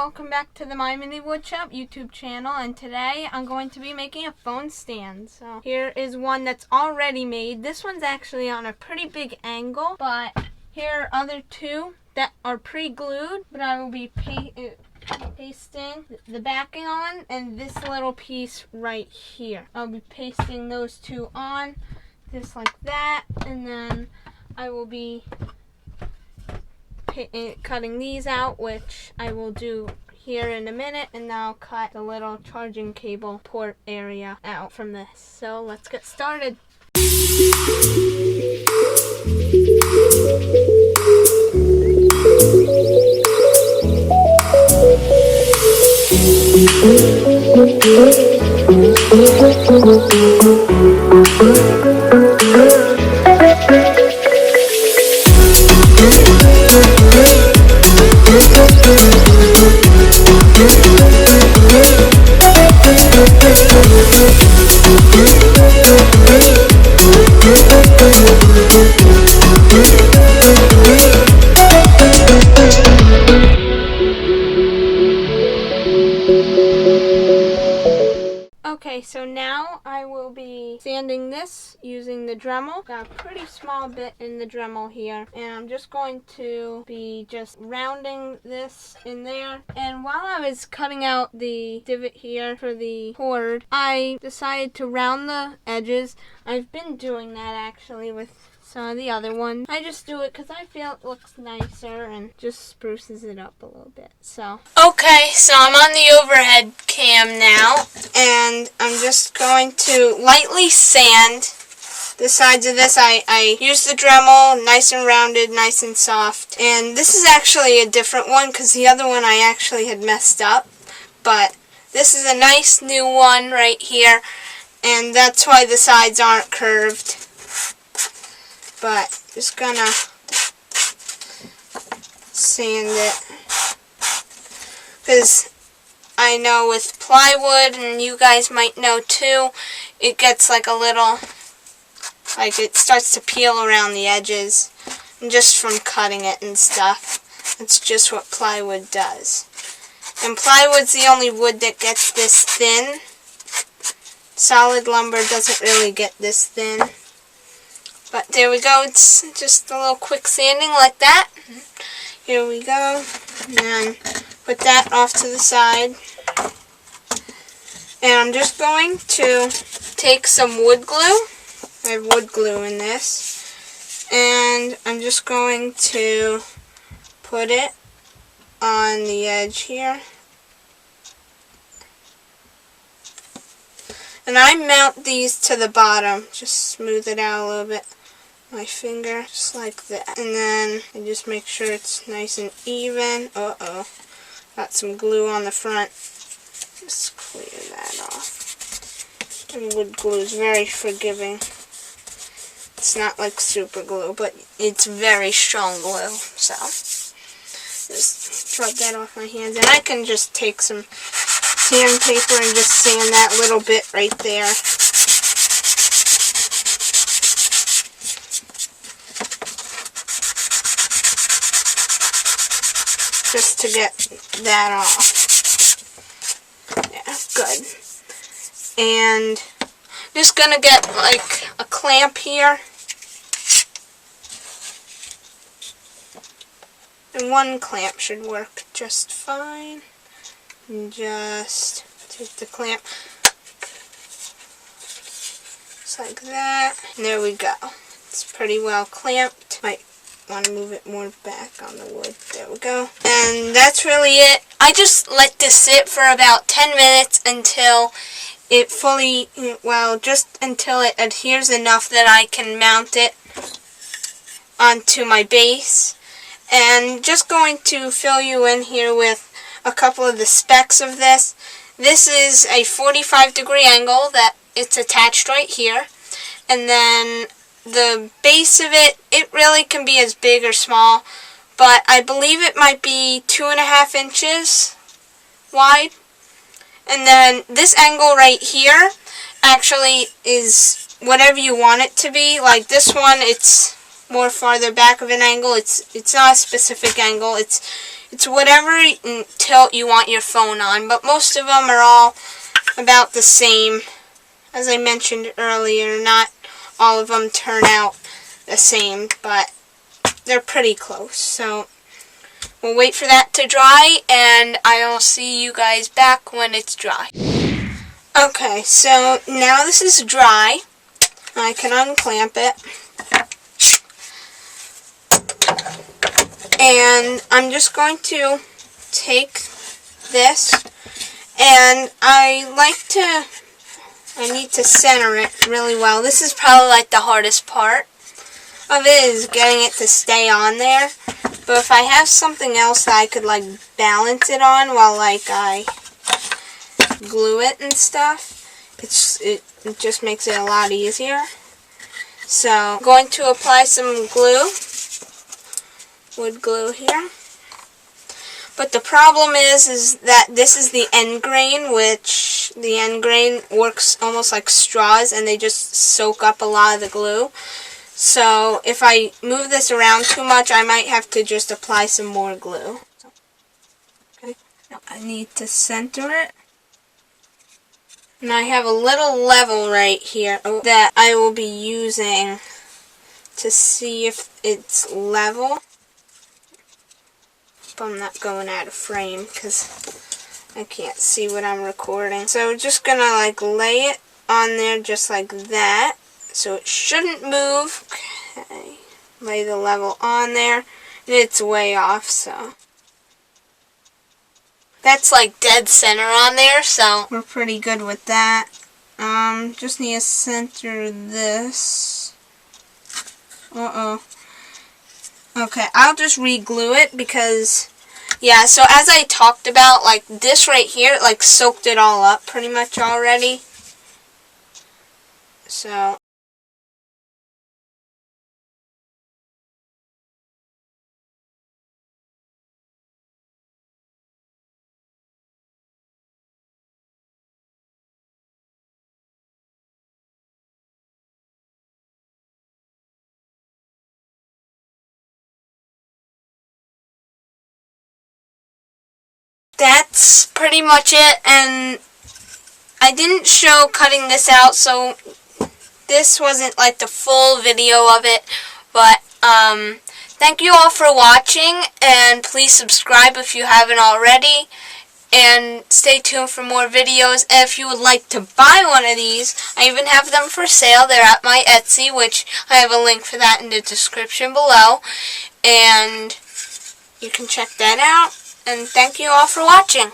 welcome back to the My Mini Woodshop YouTube channel, and today I'm going to be making a phone stand. So here is one that's already made. This one's actually on a pretty big angle, but here are other two that are pre-glued, but I will be pasting the backing on, and this little piece right here. I'll be pasting those two on, just like that, and then I will be cutting these out, which I will do here in a minute, and then I'll cut the little charging cable port area out from this. So let's get started. Okay, so now I will be sanding this using the Dremel. Got a pretty small bit in the Dremel here, and I'm just going to be just rounding this in there. And while I was cutting out the divot here for the cord, I decided to round the edges. I've been doing that actually with some of the other ones. I just do it because I feel it looks nicer and just spruces it up a little bit. So okay, so I'm on the overhead cam now, and I'm just going to lightly sand the sides of this. I use the Dremel, nice and rounded, nice and soft. And this is actually a different one because the other one I actually had messed up. But this is a nice new one right here, and that's why the sides aren't curved. But just gonna sand it, because I know with plywood, and you guys might know too, it gets like a little, like it starts to peel around the edges, and just from cutting it and stuff. It's just what plywood does. And plywood's the only wood that gets this thin. Solid lumber doesn't really get this thin. But there we go, it's just a little quick sanding like that. Here we go, and then put that off to the side. And I'm just going to take some wood glue. I have wood glue in this. And I'm just going to put it on the edge here. And I mount these to the bottom, just smooth it out a little bit. My finger, just like that. And then I just make sure it's nice and even. Uh-oh. Got some glue on the front. Just clear that off. And wood glue is very forgiving. It's not like super glue, but it's very strong glue. So, just rub that off my hands. And I can just take some sandpaper and just sand that little bit right there. Just to get that off. Yeah, good. And just gonna get like a clamp here. And one clamp should work just fine. And just take the clamp just like that. And there we go. It's pretty well clamped. Might want to move it more back on the wood. There we go. And that's really it. I just let this sit for about 10 minutes until it fully, well, just until it adheres enough that I can mount it onto my base. And just going to fill you in here with a couple of the specs of this. This is a 45-degree angle that it's attached right here. And then the base of it, it really can be as big or small, but I believe it might be 2.5 inches wide. And then this angle right here actually is whatever you want it to be. Like this one, it's more farther back of an angle. It's not a specific angle. It's whatever tilt you want your phone on, but most of them are all about the same. As I mentioned earlier, not all of them turn out the same, but they're pretty close. So we'll wait for that to dry, and I'll see you guys back when it's dry. Okay, so now this is dry. I can unclamp it. And I'm just going to take this, and I need to center it really well. This is probably like the hardest part of it, is getting it to stay on there. But if I have something else that I could like balance it on while like I glue it and stuff, it just makes it a lot easier. So I'm going to apply some glue, wood glue here. But the problem is that this is the end grain, which the end grain works almost like straws, and they just soak up a lot of the glue. So if I move this around too much, I might have to just apply some more glue. Okay, now I need to center it. And I have a little level right here that I will be using to see if it's level. I'm not going out of frame because I can't see what I'm recording. So just gonna like lay it on there just like that, so it shouldn't move. Okay, lay the level on there, and it's way off, so that's like dead center on there, so we're pretty good with that. Just need to center this. Okay, I'll just re-glue it because, yeah, so as I talked about, like this right here, like soaked it all up pretty much already. So that's pretty much it, and I didn't show cutting this out, so this wasn't like the full video of it, but thank you all for watching, and please subscribe if you haven't already, and stay tuned for more videos. And if you would like to buy one of these, I even have them for sale. They're at my Etsy, which I have a link for that in the description below, and you can check that out. And thank you all for watching.